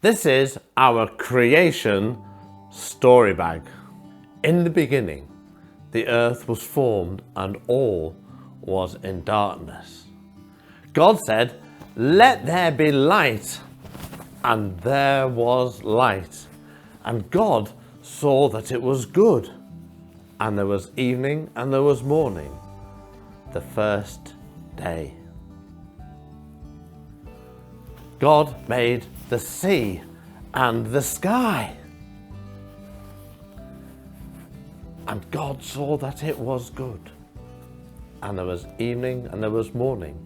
This is our creation story bag. In the beginning, the earth was formed and all was in darkness. God said, "Let there be light," and there was light. And God saw that it was good. And there was evening and there was morning, the first day. God made the sea and the sky. And God saw that it was good. And there was evening and there was morning,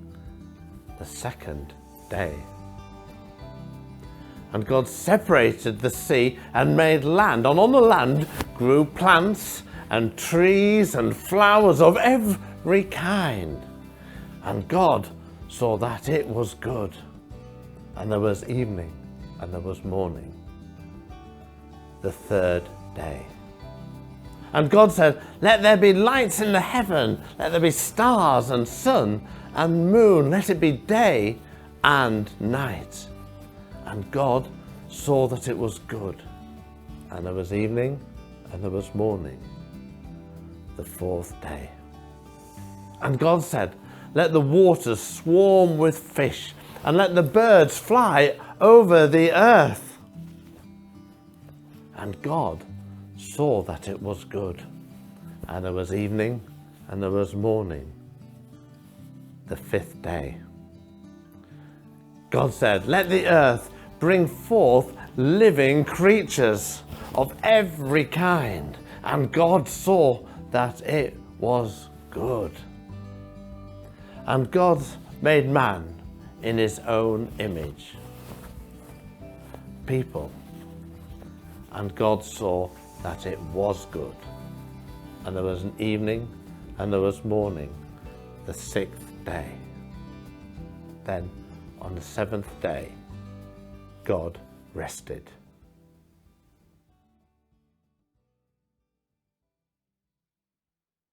the second day. And God separated the sea and made land. And on the land grew plants and trees and flowers of every kind. And God saw that it was good. And there was evening and there was morning, the third day. And God said, "Let there be lights in the heaven, let there be stars and sun and moon, let it be day and night." And God saw that it was good. And there was evening and there was morning, the fourth day. And God said, "Let the waters swarm with fish, and let the birds fly over the earth." And God saw that it was good. And there was evening and there was morning, the fifth day. God said, "Let the earth bring forth living creatures of every kind." And God saw that it was good. And God made man in his own image, people. And God saw that it was good. And there was an evening and there was morning, the sixth day. Then on the seventh day, God rested.